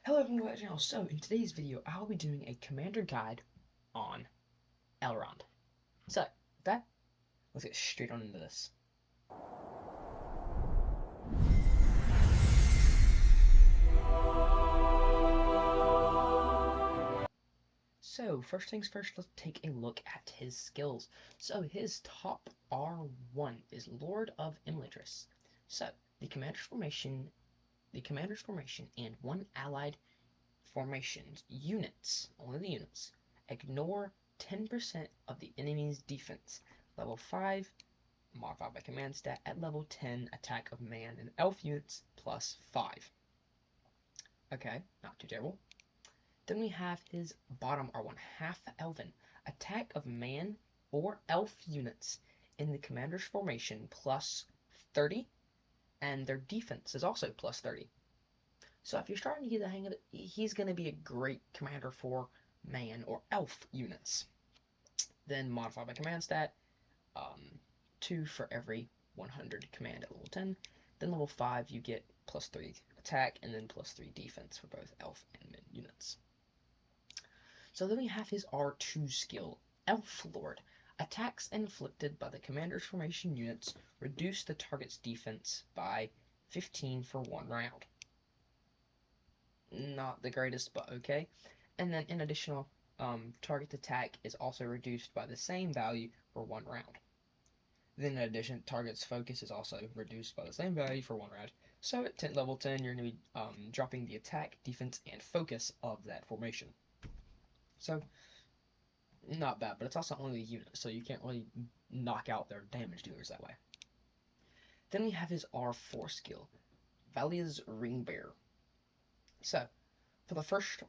Hello everyone to my channel. So in today's video I'll be doing a commander guide on Elrond. So with that, let's get straight on into this. So first things first, let's take a look at his skills. So his top R1 is Lord of Imladris. So the commander's formation and one allied formation's units, only the units, ignore 10% of the enemy's defense. Level 5, modified by command stat. At level 10, attack of man and elf units plus 5. Okay, not too terrible. Then we have his bottom R1, half elven. Attack of man or elf units in the commander's formation plus 30, and their defense is also plus 30. So if you're starting to get the hang of it, he's going to be a great commander for man or elf units. Then modified by command stat, 2 for every 100 command at level 10. Then level 5 you get plus 3 attack and then plus 3 defense for both elf and men units. So then we have his R2 skill, Elf Lord. Attacks inflicted by the commander's formation units reduce the target's defense by 15 for 1 round. Not the greatest, but okay. And then in additional, target attack is also reduced by the same value for 1 round. Then in addition, target's focus is also reduced by the same value for 1 round. So at level 10, you're going to be dropping the attack, defense, and focus of that formation. So, not bad, but it's also only a unit, so you can't really knock out their damage dealers that way. Then we have his R4 skill, Valia's Ringbearer. So, for the first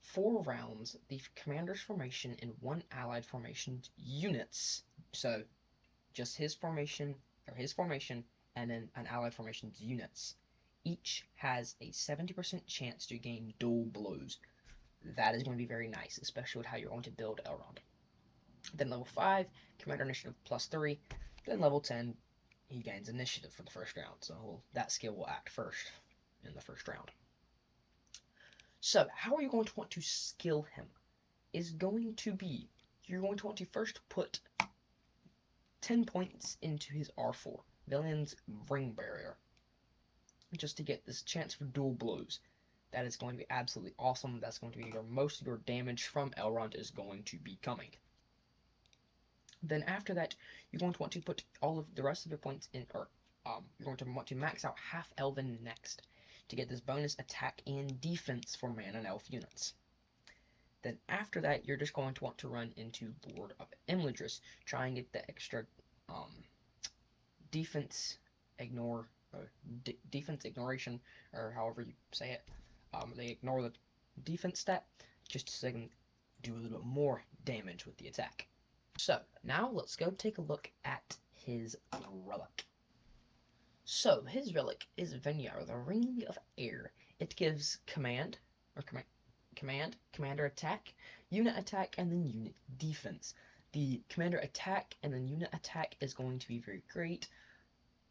4 rounds, the commander's formation and one allied formation's units, so just his formation, and then an allied formation's units, each has a 70% chance to gain dual blows. That is going to be very nice, especially with how you're going to build Elrond. Then level 5, commander initiative plus 3. Then level 10, he gains initiative for the first round, so that skill will act first in the first round. So, how are you going to want to skill him? Is going to be, you're going to want to first put 10 points into his R4, Valia's Ringbearer, just to get this chance for dual blows. That is going to be absolutely awesome. That's going to be where most of your damage from Elrond is going to be coming. Then after that, you're going to want to put all of the rest of your points in, or you're going to want to max out half elven next to get this bonus attack and defense for man and elf units. Then after that, you're just going to want to run into Lord of Imladris, try and get the extra defense defense ignoration, or however you say it. They ignore the defense stat just so they can do a little bit more damage with the attack. So now let's go take a look at his relic. So his relic is Venyar, the Ring of Air. It gives commander attack, unit attack, and then unit defense. The commander attack and then unit attack is going to be very great,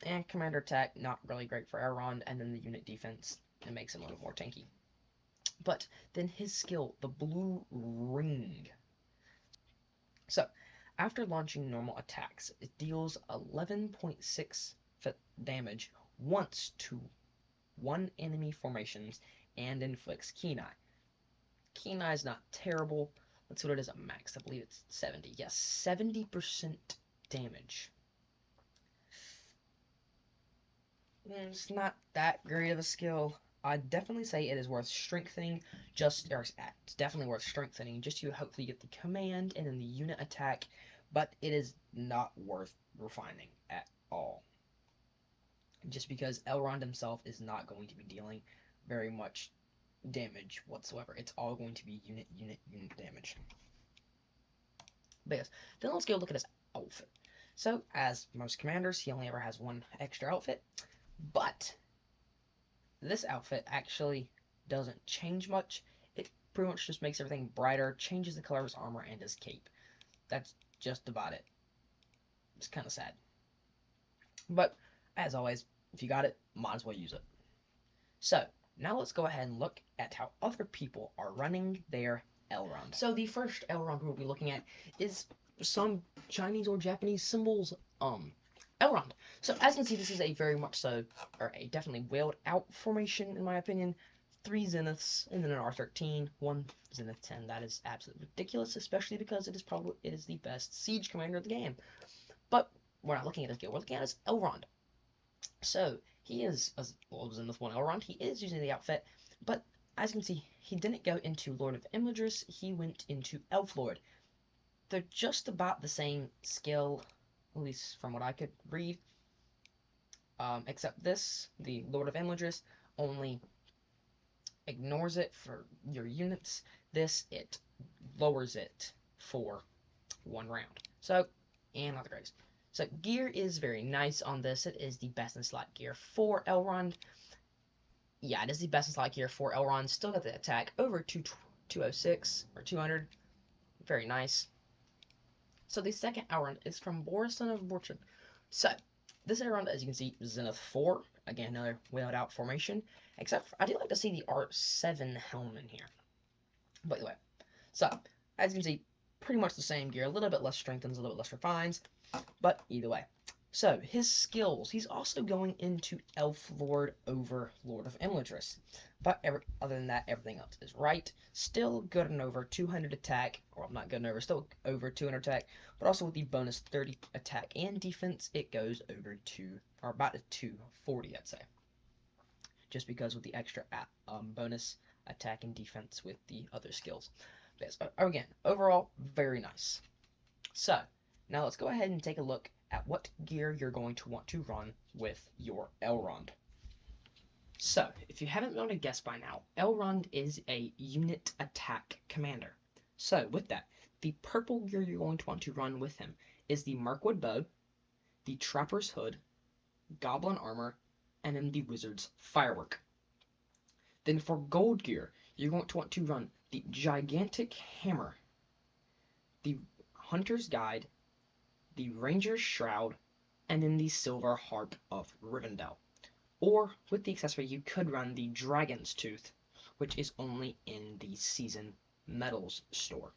and commander attack not really great for Elrond, and then the unit defense, it makes him a little more tanky. But then his skill, the Blue Ring. So after launching normal attacks, it deals 11.6 damage once to 1 enemy formations and inflicts Keen Eye. Keen Eye is not terrible. Let's see what it is at max. I believe it's 70. Yes, 70% damage. It's not that great of a skill. I'd definitely say it is worth strengthening. It's definitely worth strengthening just to hopefully get the command and then the unit attack, but it is not worth refining at all. Just because Elrond himself is not going to be dealing very much damage whatsoever. It's all going to be unit damage. But yes, then let's go look at his outfit. So, as most commanders, he only ever has 1 extra outfit, but this outfit actually doesn't change much. It pretty much just makes everything brighter, changes the color of his armor and his cape. That's just about it. It's kind of sad. But, as always, if you got it, might as well use it. So, now let's go ahead and look at how other people are running their Elrond. So the first Elrond we'll be looking at is some Chinese or Japanese symbols Elrond. So as you can see, this is a very much so, or a definitely whaled out formation in my opinion. 3 zeniths and then an R13, 1 zenith 10. That is absolutely ridiculous, especially because it is the best siege commander of the game. But we're not looking at his guild, we're looking at his Elrond. So he is, as well as zenith 1 Elrond, he is using the outfit, but as you can see, he didn't go into Lord of Imladris, he went into Elf Lord. They're just about the same skill, at least from what I could read. Except this, the Lord of Imladris, only ignores it for your units. This, it lowers it for 1 round. So, and not the greatest. So, gear is very nice on this. It is the best in slot gear for Elrond. Yeah, it is the best in slot gear for Elrond. Still got the attack over 206 or 200. Very nice. So the second Elrond is from Boris, Son of Fortune. So, this Elrond, as you can see, Zenith 4. Again, another whaled out formation. Except for, I do like to see the R7 helm in here. But anyway, so, as you can see, pretty much the same gear. A little bit less strengthens, a little bit less refines. But either way. So, his skills. He's also going into Elf Lord over Lord of Imladris. But other than that, everything else is right. Still good and over 200 attack. Or not good and over, still over 200 attack. But also with the bonus 30 attack and defense, it goes over or about to 240, I'd say. Just because with the extra bonus attack and defense with the other skills. But yes, again, overall, very nice. So, now let's go ahead and take a look at what gear you're going to want to run with your Elrond. So, if you haven't been able to guess by now, Elrond is a unit attack commander. So, with that, the purple gear you're going to want to run with him is the Mirkwood Bow, the Trapper's Hood, Goblin Armor, and then the Wizard's Firework. Then for gold gear, you're going to want to run the Gigantic Hammer, the Hunter's Guide, the Ranger's Shroud, and then the Silver Harp of Rivendell. Or, with the accessory, you could run the Dragon's Tooth, which is only in the Season Metals store.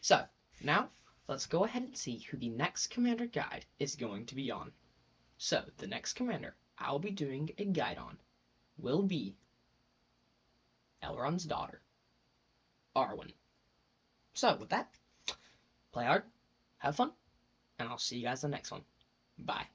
So, now, let's go ahead and see who the next commander guide is going to be on. So, the next commander I'll be doing a guide on will be Elrond's daughter, Arwen. So, with that, play hard, have fun, and I'll see you guys in the next one. Bye.